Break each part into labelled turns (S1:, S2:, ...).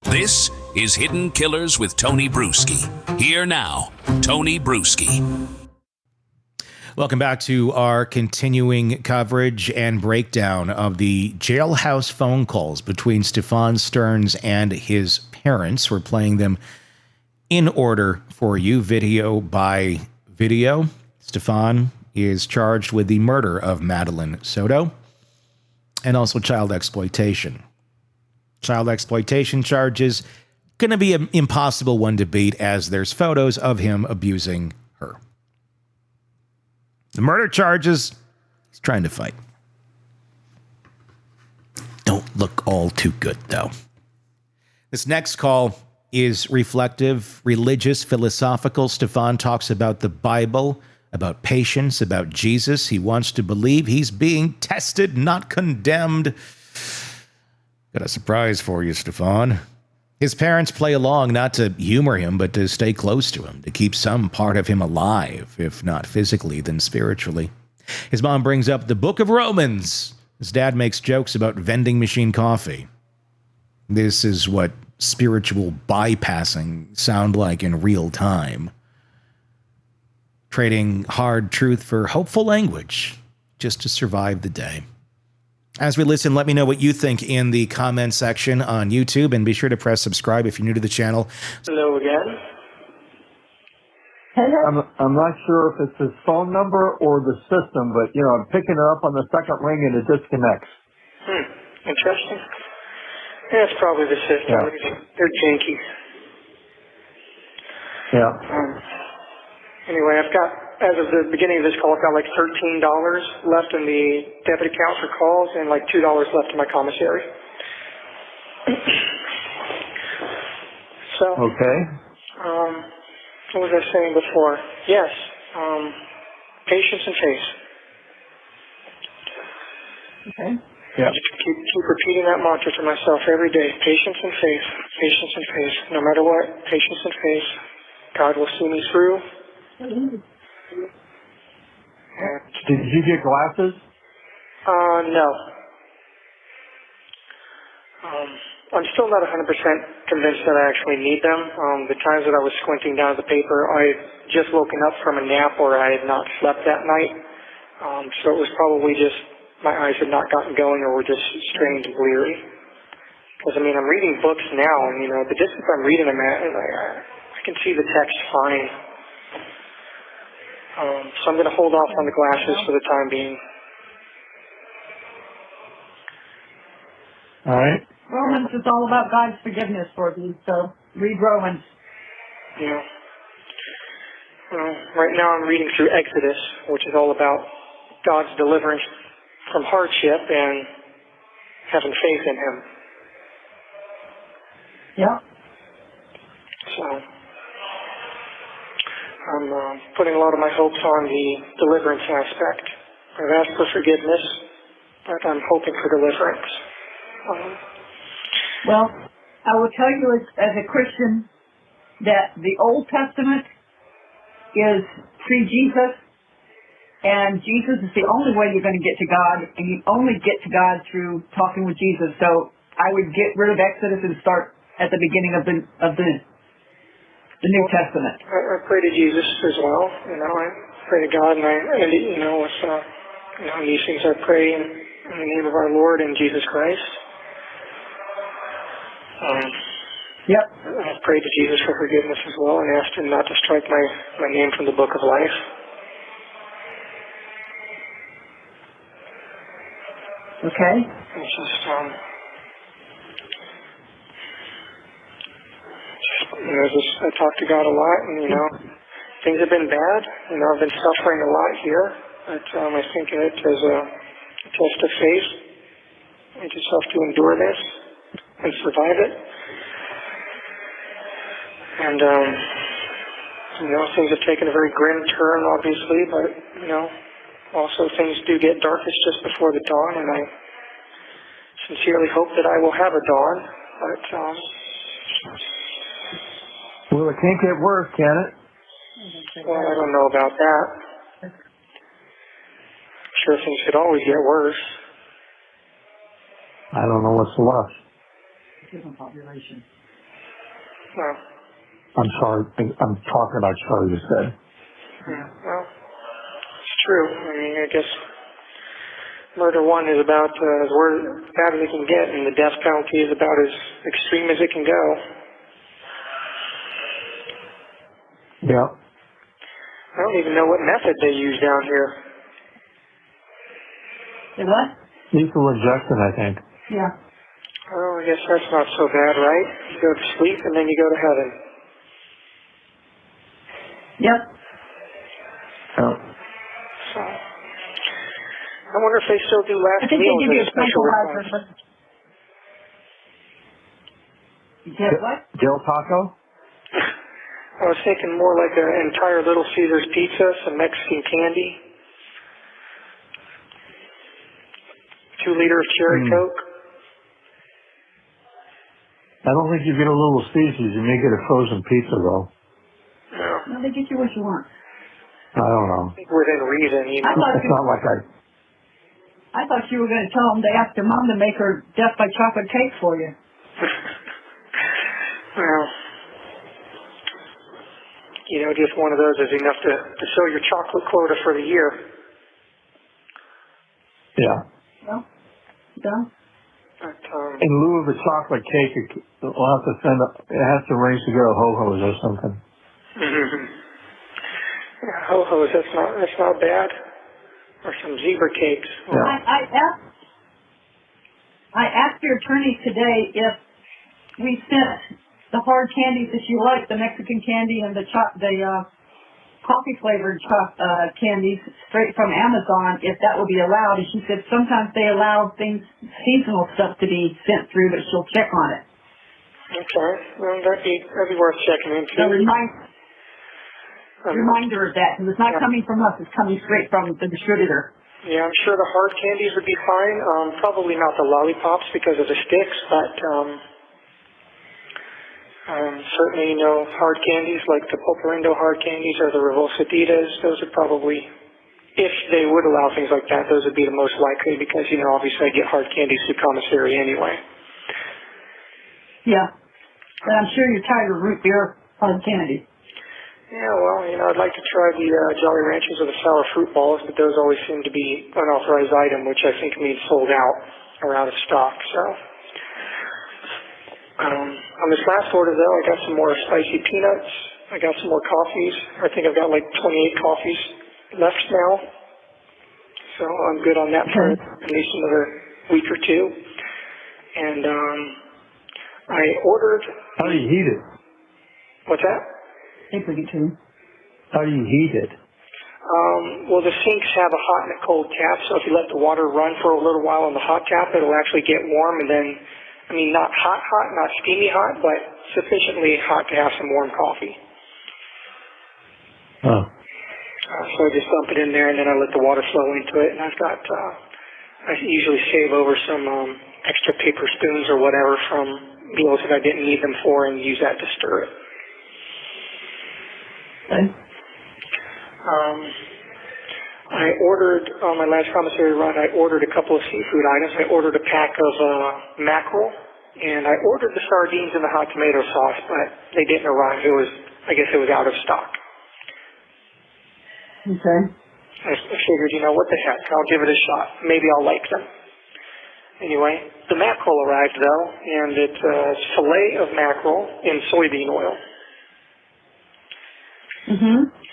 S1: This is Hidden Killers with Tony Bruschi. Here now, Tony Bruschi.
S2: Welcome back to our continuing coverage and breakdown of the jailhouse phone calls between Stephan Stearns and his parents. We're playing them in order for you, video by video. Stephan is charged with the murder of Madeline Soto and also child exploitation. Child exploitation charges going to be an impossible one to beat, as there's photos of him abusing her. The murder charges, he's trying to fight. Don't look all too good, though. This next call is reflective, religious, philosophical. Stephan talks about the Bible, about patience, about Jesus. He wants to believe he's being tested, not condemned. Got a surprise for you, Stephan. His parents play along, not to humor him, but to stay close to him, to keep some part of him alive, if not physically, then spiritually. His mom brings up the Book of Romans. His dad makes jokes about vending machine coffee. This is what spiritual bypassing sound like in real time. Trading hard truth for hopeful language, just to survive the day. As we listen, let me know what you think in the comment section on YouTube, and be sure to press subscribe if you're new to the channel.
S3: Hello again.
S4: I'm not sure if it's his phone number or the system, but, I'm picking it up on the second ring and it disconnects.
S3: Interesting. Yeah, it's probably the system.
S4: Yeah.
S3: They're janky.
S4: Yeah.
S3: Anyway, I've got, as of the beginning of this call, I've got like $13 left in the debit account for calls and like $2 left in my commissary. So,
S4: okay.
S3: What was I saying before? Yes, patience and faith.
S4: Okay. Yeah.
S3: Keep repeating that mantra to myself every day. Patience and faith. Patience and faith. No matter what, patience and faith. God will see me through.
S4: Did you get glasses?
S3: No. I'm still not 100% convinced that I actually need them. The times that I was squinting down at the paper, I had just woken up from a nap or I had not slept that night. So it was probably just my eyes had not gotten going or were just strained and bleary. Because, I'm reading books now, and, the distance I'm reading them at, I can see the text fine. So I'm going to hold off on the glasses for the time being.
S4: All right.
S5: Romans is all about God's forgiveness for you, so read Romans.
S3: Yeah. Well, right now I'm reading through Exodus, which is all about God's deliverance from hardship and having faith in Him.
S5: Yeah.
S3: So I'm putting a lot of my hopes on the deliverance aspect. I've asked for forgiveness, but I'm hoping for deliverance.
S5: Well, I will tell you as a Christian that the Old Testament is pre-Jesus, and Jesus is the only way you're going to get to God, and you only get to God through talking with Jesus. So I would get rid of Exodus and start at the beginning of the New Testament.
S3: I pray to Jesus as well. I pray to God, and with these things I pray in the name of our Lord and Jesus Christ.
S5: Yep.
S3: I've prayed to Jesus for forgiveness as well and asked Him not to strike my name from the book of life.
S5: Okay.
S3: It's just, I talk to God a lot, and, things have been bad. I've been suffering a lot here, but I think of it as a test of faith. I just have to endure this and survive it. And, things have taken a very grim turn, obviously, but, also things do get darkest just before the dawn, and I sincerely hope that I will have a dawn, but,
S4: Well, it can't get worse, can it?
S3: well, I don't know about that. I'm sure things could always get worse.
S4: I don't know what's left.
S5: Different population.
S3: Well,
S4: I'm sorry. I'm talking about Charlie, you said.
S3: yeah, well, it's true. I mean, I guess murder one is about as bad as it can get, and the death penalty is about as extreme as it can go.
S4: Yeah.
S3: I don't even know what method they use down here.
S5: The what?
S4: Lethal injection, I think.
S5: Yeah.
S3: Oh, I guess that's not so bad, right? You go to sleep and then you go to heaven.
S5: Yep.
S4: Oh.
S3: So, I wonder if they still do
S5: I
S3: last
S5: think they
S3: meals
S5: give you
S3: as
S5: a
S3: a special
S5: tranquilizer.
S3: request.
S5: You get what?
S4: Del Taco?
S3: I was thinking more like an entire Little Caesars pizza, some Mexican candy, 2 liter of cherry Coke.
S4: I don't think you get a Little Caesars. You may get a frozen pizza, though.
S3: No,
S5: No, they get you what you want.
S4: I don't know.
S3: within reason, you
S5: I
S3: know.
S5: thought
S4: It's not like
S5: I thought you were going to tell them they asked their mom to make her death by chocolate cake for you.
S3: Well, you know, just one of those is enough to show your chocolate quota for the year.
S4: Yeah.
S5: Well, done.
S3: But,
S4: In lieu of a chocolate cake, we'll have to it has to arrange to go to Ho-Ho's or something.
S3: yeah, ho-hos, that's not bad. Or some zebra cakes.
S4: Yeah.
S5: I asked your attorney today if we sent the hard candies that you like, the Mexican candy and the coffee flavored candies straight from Amazon, if that would be allowed. And she said sometimes they allow things, seasonal stuff to be sent through, but she'll check on it.
S3: Okay, well, that'd be worth checking into.
S5: So reminder of that, because it's not coming from us, it's coming straight from the distributor.
S3: Yeah, I'm sure the hard candies would be fine. Probably not the lollipops because of the sticks, but certainly, you know, hard candies like the Pulparindo hard candies or the Revolsaditas, those would probably, if they would allow things like that, those would be the most likely because, you know, obviously I get hard candies through commissary anyway.
S5: Yeah. But I'm sure you're tired of root beer hard candy.
S3: Yeah, well, you know, I'd like to try the Jolly Ranchers or the sour fruit balls, but those always seem to be unauthorized item, which I think means sold out or out of stock, so. On this last order, though, I got some more spicy peanuts. I got some more coffees. I think I've got like 28 coffees left now. So I'm good on that for at least another week or two. And I ordered...
S4: How do you heat it?
S3: What's that?
S5: I think we get to.
S4: How do you heat it?
S3: Well, the sinks have a hot and a cold tap, so if you let the water run for a little while on the hot tap, it'll actually get warm and then... I mean, not hot, not steamy hot, but sufficiently hot to have some warm coffee.
S4: Oh.
S3: So I just dump it in there, and then I let the water flow into it. And I've got, I usually save over some extra paper spoons or whatever from meals that I didn't need them for and use that to stir it.
S5: Okay.
S3: I ordered, on my last commissary run, I ordered a couple of seafood items. I ordered a pack of mackerel, and I ordered the sardines and the hot tomato sauce, but they didn't arrive. I guess it was out of stock.
S5: Okay.
S3: I figured, you know, what the heck, I'll give it a shot. Maybe I'll like them. Anyway, the mackerel arrived, though, and it's a fillet of mackerel in soybean oil.
S5: Mm-hmm.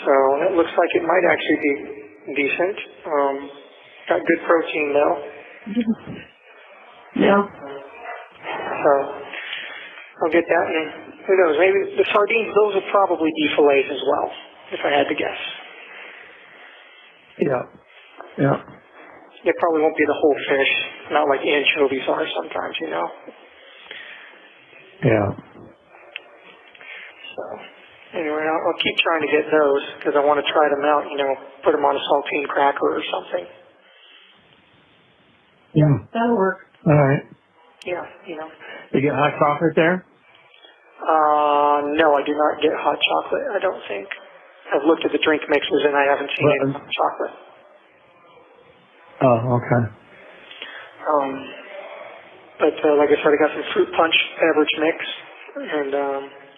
S3: So it looks like it might actually be decent. Got good protein, though.
S5: Yeah.
S3: So I'll get that, and who knows, maybe the sardines, those would probably be fillets as well, if I had to guess.
S4: Yeah. Yeah.
S3: It probably won't be the whole fish, not like anchovies are sometimes, you know.
S4: Yeah.
S3: So anyway, I'll keep trying to get those because I want to try them out, you know, put them on a saltine cracker or something.
S4: Yeah.
S5: That'll work.
S4: All right.
S3: Yeah, you know.
S4: You get hot chocolate there?
S3: No, I do not get hot chocolate, I don't think. I've looked at the drink mixers and I haven't seen any hot chocolate.
S4: Oh, okay.
S3: But like I said, I got some fruit punch beverage mix, and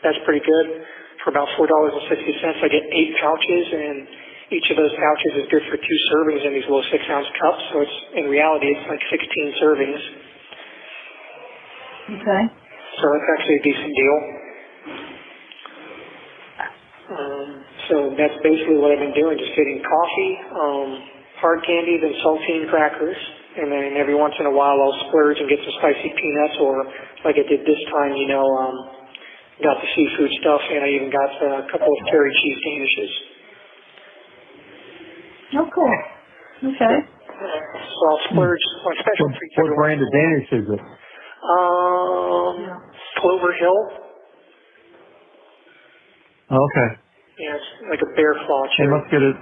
S3: that's pretty good. For about $4.60, I get 8 pouches, and each of those pouches is good for 2 servings in these little 6-ounce cups. So it's in reality, it's like 16 servings.
S5: Okay.
S3: So it's actually a decent deal. So that's basically what I've been doing, just getting coffee, hard candies, and saltine crackers. And then every once in a while I'll splurge and get some spicy peanuts, or like I did this time, got the seafood stuff, and I even got a couple of curry cheese danishes.
S5: Oh, cool. Okay.
S3: So I'll splurge on special treats.
S4: What brand of Danish is it?
S3: Clover Hill.
S4: Okay.
S3: Yeah, it's like a bear claw
S4: They
S3: cherry.
S4: must get it.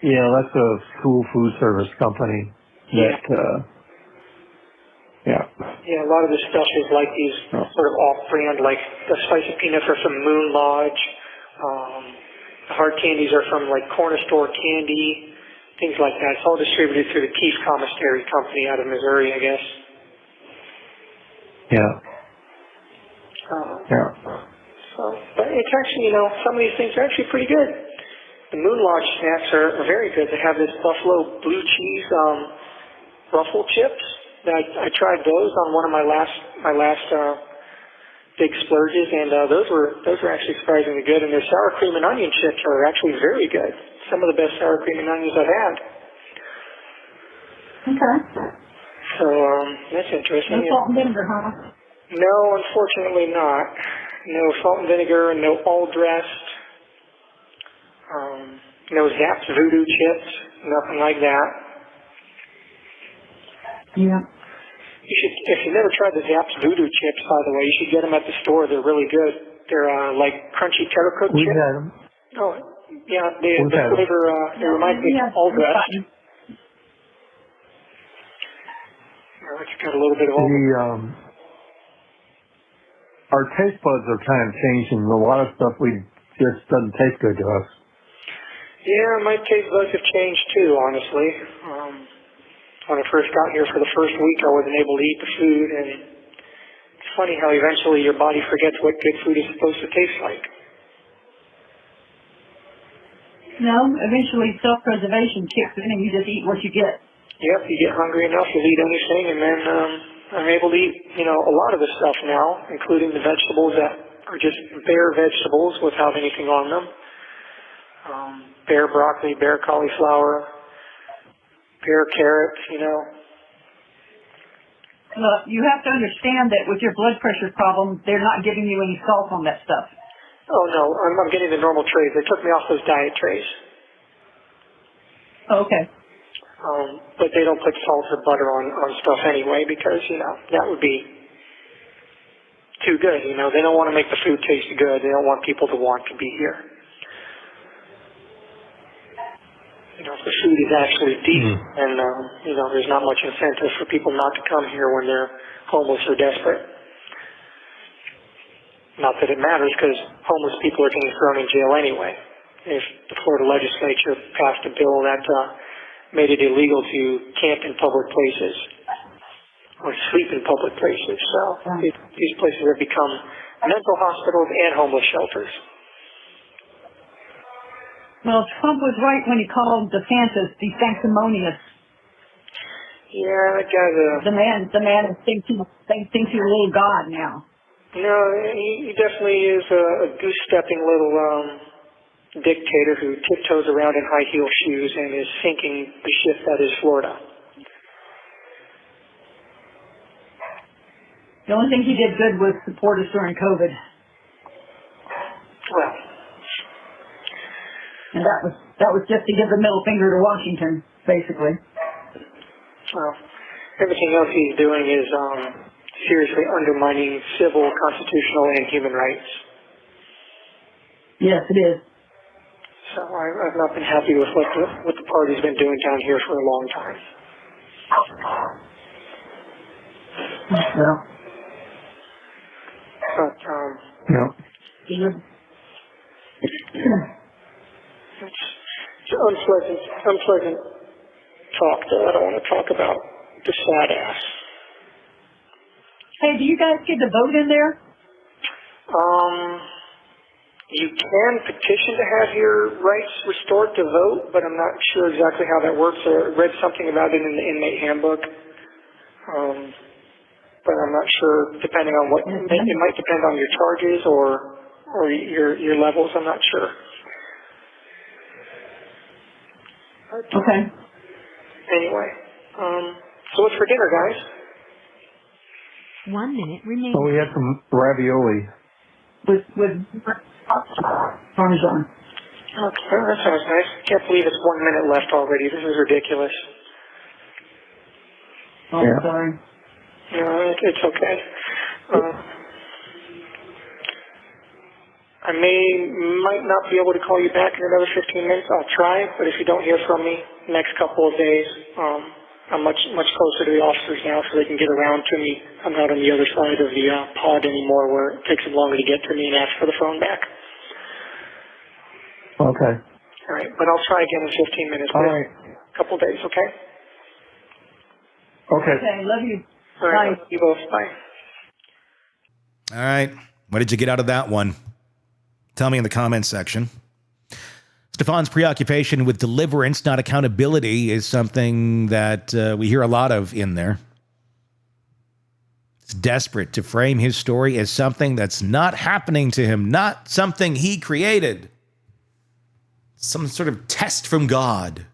S4: Yeah, that's a school food service company. That,
S3: Yeah, a lot of this stuff is like these sort of off-brand, like the spicy peanuts are from Moon Lodge. The hard candies are from like Corner Store Candy, things like that. It's all distributed through the Keith Commissary Company out of Missouri, I guess.
S4: yeah.
S3: So, but it's actually, some of these things are actually pretty good. The Moon Lodge snacks are very good. They have this buffalo blue cheese ruffle chips. I tried those on one of my last big splurges, and those were actually surprisingly good. And their sour cream and onion chips are actually very good. Some of the best sour cream and onions I've had.
S5: Okay.
S3: So that's interesting.
S5: No salt and vinegar, huh?
S3: No, unfortunately not. No salt and vinegar, no all dressed. No Zapp's Voodoo chips, nothing like that.
S5: Yeah.
S3: You should, if you've never tried the Zapp's Voodoo chips, by the way, you should get them at the store. They're really good. They're like crunchy terra coat
S4: We've
S3: chips.
S4: had them.
S3: Oh, yeah, the
S4: We've had 'em.
S3: flavor, it reminds me of all dressed. It's got a little bit of all.
S4: Our taste buds are kind of changing. A lot of stuff just doesn't taste good to us.
S3: Yeah, my taste buds have changed too, honestly. When I first got here for the first week, I wasn't able to eat the food, and it's funny how eventually your body forgets what good food is supposed to taste like.
S5: No, eventually self-preservation kicks in and you just eat what you get.
S3: Yep, you get hungry enough, you'll eat anything, and then I'm able to eat, a lot of the stuff now, including the vegetables that are just bare vegetables without anything on them. Bare broccoli, bare cauliflower, bare carrots,
S5: You have to understand that with your blood pressure problem, they're not giving you any salt on that stuff.
S3: Oh, no, I'm getting the normal trays. They took me off those diet trays.
S5: Okay.
S3: But they don't put salt or butter on stuff anyway because, that would be too good. They don't want to make the food taste good. They don't want people to want to be here. If the food is actually decent, and there's not much incentive for people not to come here when they're homeless or desperate. Not that it matters, because homeless people are getting thrown in jail anyway. If the Florida legislature passed a bill that made it illegal to camp in public places or sleep in public places, so these places have become mental hospitals and homeless shelters.
S5: Well, Trump was right when he called DeSantis sanctimonious.
S3: Yeah, that guy's
S5: The man thinks he's a little god now.
S3: No, he definitely is a goose-stepping little dictator who tiptoes around in high-heel shoes and is sinking the ship that is Florida.
S5: The only thing he did good was support us during COVID.
S3: Well,
S5: and that was just to give the middle finger to Washington, basically.
S3: Well, everything else he's doing is seriously undermining civil, constitutional, and human rights.
S5: Yes, it is.
S3: So I've not been happy with what the party's been doing down here for a long time.
S5: Well.
S3: But
S5: Yeah.
S3: it's unpleasant talk that I don't want to talk about the sad ass.
S5: Hey, do you guys get to vote in there?
S3: You can petition to have your rights restored to vote, but I'm not sure exactly how that works. I read something about it in the inmate handbook. But I'm not sure, depending on what, it might depend on your charges or your levels. I'm not sure.
S5: Okay.
S3: Anyway, so what's for dinner, guys?
S6: 1 minute remaining.
S4: So we had some ravioli.
S5: With Parmesan.
S3: Okay, that sounds nice. I can't believe it's 1 minute left already. This is ridiculous.
S5: Oh,
S4: Yeah.
S5: sorry.
S3: No, it's okay. I might not be able to call you back in another 15 minutes. I'll try, but if you don't hear from me next couple of days, I'm much closer to the officers now, so they can get around to me. I'm not on the other side of the pod anymore, where it takes them longer to get to me and ask for the phone back.
S4: Okay.
S3: All right, but I'll try again in 15 minutes.
S4: All right.
S3: A couple days, okay?
S4: Okay.
S5: Okay, love you.
S3: All right,
S5: Bye.
S3: you both. Bye.
S2: All right. What did you get out of that one? Tell me in the comments section. Stephan's preoccupation with deliverance, not accountability, is something that we hear a lot of in there. He's desperate to frame his story as something that's not happening to him, not something he created. Some sort of test from God.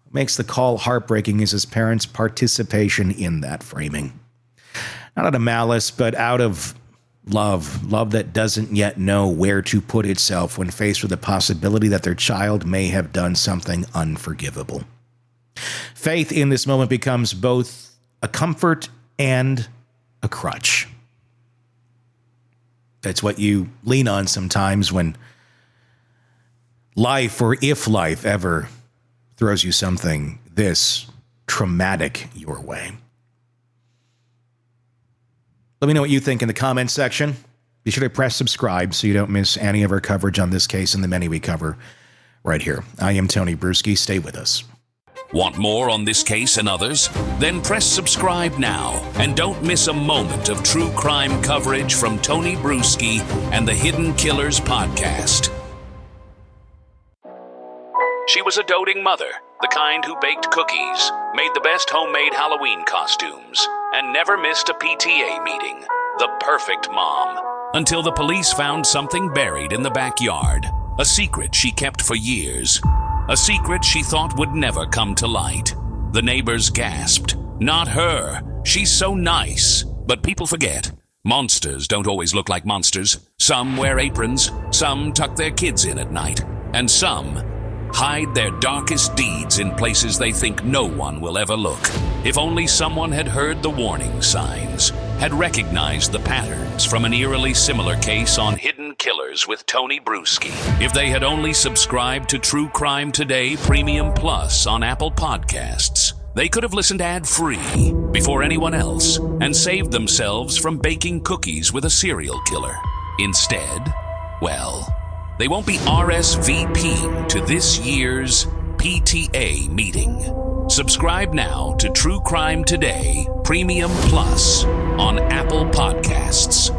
S2: What makes the call heartbreaking is his parents' participation in that framing. Not out of malice, but out of love that doesn't yet know where to put itself when faced with the possibility that their child may have done something unforgivable. Faith in this moment becomes both a comfort and a crutch. That's what you lean on sometimes when life, or if life ever throws you something this traumatic your way. Let me know what you think in the comments section. Be sure to press subscribe so you don't miss any of our coverage on this case and the many we cover right here. I am Tony Bruschi. Stay with us.
S1: Want more on this case and others? Then press subscribe now and don't miss a moment of true crime coverage from Tony Bruschi and the Hidden Killers podcast. She was a doting mother, the kind who baked cookies, made the best homemade Halloween costumes, and never missed a PTA meeting. The perfect mom. Until the police found something buried in the backyard. A secret she kept for years. A secret she thought would never come to light. The neighbors gasped. Not her. She's so nice. But people forget. Monsters don't always look like monsters. Some wear aprons. Some tuck their kids in at night. And some hide their darkest deeds in places they think no one will ever look. If only someone had heard the warning signs, had recognized the patterns from an eerily similar case on Hidden Killers with Tony Bruschi. If they had only subscribed to True Crime Today Premium Plus on Apple Podcasts, they could have listened ad-free before anyone else and saved themselves from baking cookies with a serial killer. Instead, well, they won't be RSVPing to this year's PTA meeting. Subscribe now to True Crime Today Premium Plus on Apple Podcasts.